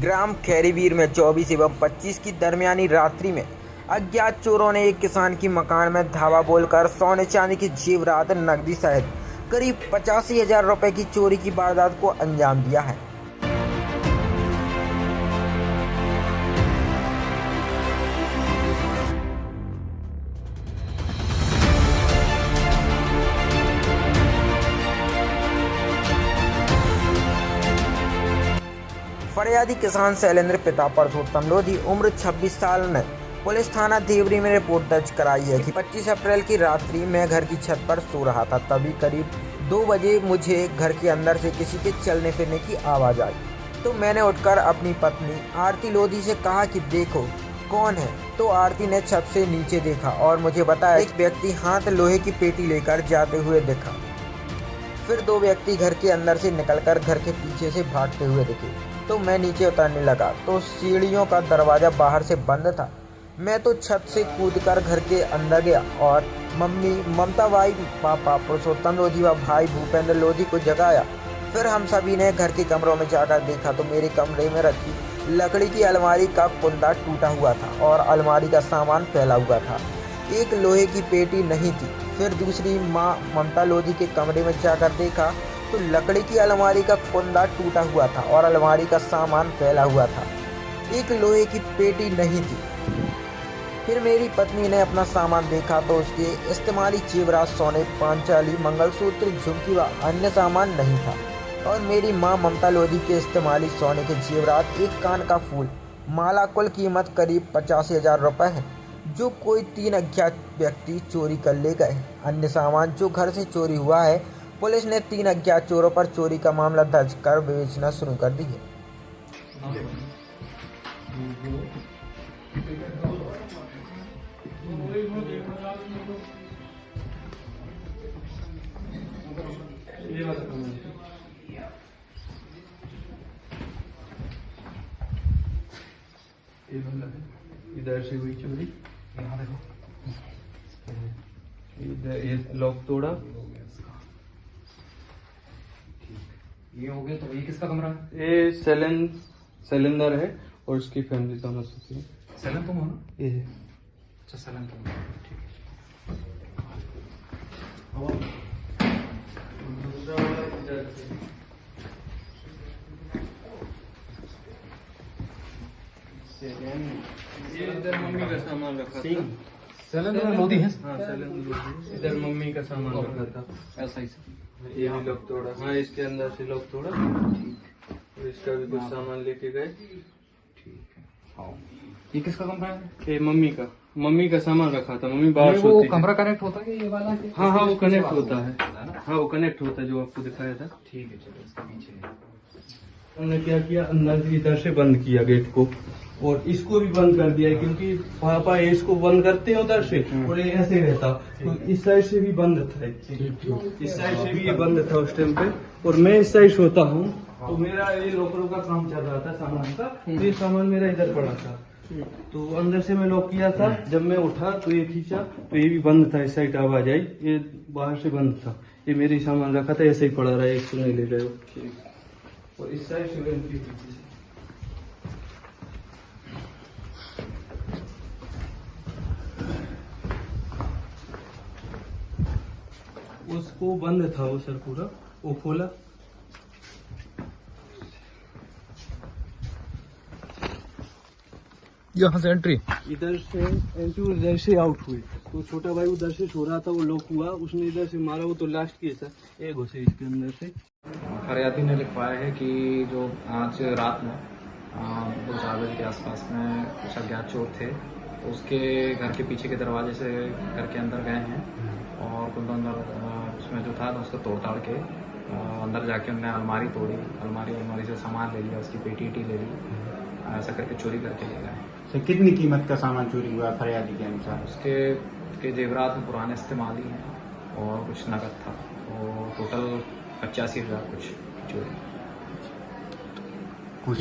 ग्राम खैरीवीर में 24 एवं 25 की दरमियानी रात्रि में अज्ञात चोरों ने एक किसान की मकान में धावा बोलकर सोने चांदी की जेवरात नकदी सहित करीब 85,000 रुपए की चोरी की वारदात को अंजाम दिया है। फरियादी किसान शैलेंद्र पिता परसोत्तम लोधी उम्र 26 साल ने पुलिस थाना देवरी में रिपोर्ट दर्ज कराई है कि 25 अप्रैल की रात्रि में घर की छत पर सो रहा था। तभी करीब 2 बजे मुझे घर के अंदर से किसी के चलने फिरने की आवाज़ आई, तो मैंने उठकर अपनी पत्नी आरती लोधी से कहा कि देखो कौन है। तो आरती ने छत से नीचे देखा और मुझे बताया एक व्यक्ति हाथ लोहे की पेटी लेकर जाते हुए दिखा। फिर 2 व्यक्ति घर के अंदर से निकलकर घर के पीछे से भागते हुए दिखे, तो मैं नीचे उतरने लगा तो सीढ़ियों का दरवाज़ा बाहर से बंद था। मैं तो छत से कूदकर घर के अंदर गया और मम्मी ममता बाई, पापा पुरुषोत्तम लोधी व भाई भूपेंद्र लोधी को जगाया। फिर हम सभी ने घर के कमरों में जाकर देखा तो मेरे कमरे में रखी लकड़ी की अलमारी का कुंदा टूटा हुआ था और अलमारी का सामान फैला हुआ था। एक लोहे की पेटी नहीं थी। फिर दूसरी माँ ममता लोधी के कमरे में जाकर देखा तो लकड़ी की अलमारी का कुंदा टूटा हुआ था और अलमारी का सामान फैला हुआ था। एक लोहे की पेटी नहीं थी। फिर मेरी पत्नी ने अपना सामान देखा तो उसके इस्तेमाली जेवरात सोने, पांचाली, मंगलसूत्र, झुमकी व अन्य सामान नहीं था। और मेरी मां ममता लोधी के इस्तेमाली सोने के जेवरात, एक कान का फूल, माला, कुल कीमत करीब 85,000 रुपये है, जो कोई 3 अज्ञात व्यक्ति चोरी कर ले गए। अन्य सामान जो घर से चोरी हुआ है, पुलिस ने 3 अज्ञात चोरों पर चोरी का मामला दर्ज कर विवेचना शुरू कर दी है। इधर से हुई चोरी, यहाँ देखो, इधर ये लॉक तोड़ा। ये हो गया। तो ये किसका कमरा है? ये शैलेंद्र है और उसकी फैमिली दोनों सुखी है। सैलन तुम हो ना? ये अच्छा, सैलन तुम हो, ठीक है। दूसरा वाला इधर से। ये इधर मम्मी का सामान रखा था। सैलन लोधी है? हाँ, शैलेंद्र लोधी। इधर मम्मी का सामान रखा था। ऐसा ही ये भी लॉक तोड़ा। हाँ, इसके अंदर से लॉक तोड़ा। और इसका भी कुछ सामान लेके गए। ठीक है। हाँ, ये किसका कमरा है? ये मम्मी का सामान रखा था। मम्मी बाहर वो सोती थी। कमरा कनेक्ट होता है ये वाला? हाँ, वो कनेक्ट होता है। हाँ, वो कनेक्ट होता है जो आपको दिखाया था। ठीक है, चलो इसके पीछे। उन्होंने क्या किया, अंदर इधर से बंद किया गेट को और इसको भी बंद कर दिया, क्योंकि पापा इसको बंद करते हैं उधर से और ये ऐसे रहता, तो इस साइड से भी बंद था। इस साइड से भी ये बंद था उस टाइम पे। और मैं इस साइड सोता हूँ, तो मेरा ये लॉकरों का काम चल रहा था सामान का, तो ये सामान मेरा इधर पड़ा था। तो अंदर से मैं लॉक किया था। जब मैं उठा तो ये खींचा तो ये भी बंद था। इस साइड आवाज आई, ये बाहर से बंद था। ये मेरे सामान रखा था, ऐसे ही पड़ा रहा, एक नहीं ले गए। और इस साइड से पीछे से उसको बंद था वो सर पूरा, वो खोला। यहाँ से एंट्री, इधर से एंट्री, उधर से आउट हुई। तो छोटा भाई उधर से सो रहा था, वो लॉक हुआ, उसने इधर से मारा, वो तो लास्ट केस है, एक घुसे इसके अंदर से। फरियादी ने लिखवाया है कि जो आज रात में 2-4 बजे के आसपास में कुछ अज्ञात चोर थे, तो उसके घर के पीछे के दरवाजे से घर के अंदर गए हैं और कुंदा उसमें जो था उसको तोड़ ताड़ के अंदर जाके उन्होंने अलमारी तोड़ी, अलमारी से सामान ले लिया, उसकी पेटी ले ली, ऐसा करके चोरी करके ले गए। तो कितनी कीमत का सामान चोरी हुआ फरियादी के अनुसार? उसके जेवरात में पुराने इस्तेमाल ही हैं और कुछ नकद था, तो टोटल 85,000 कुछ चोरी। कुछ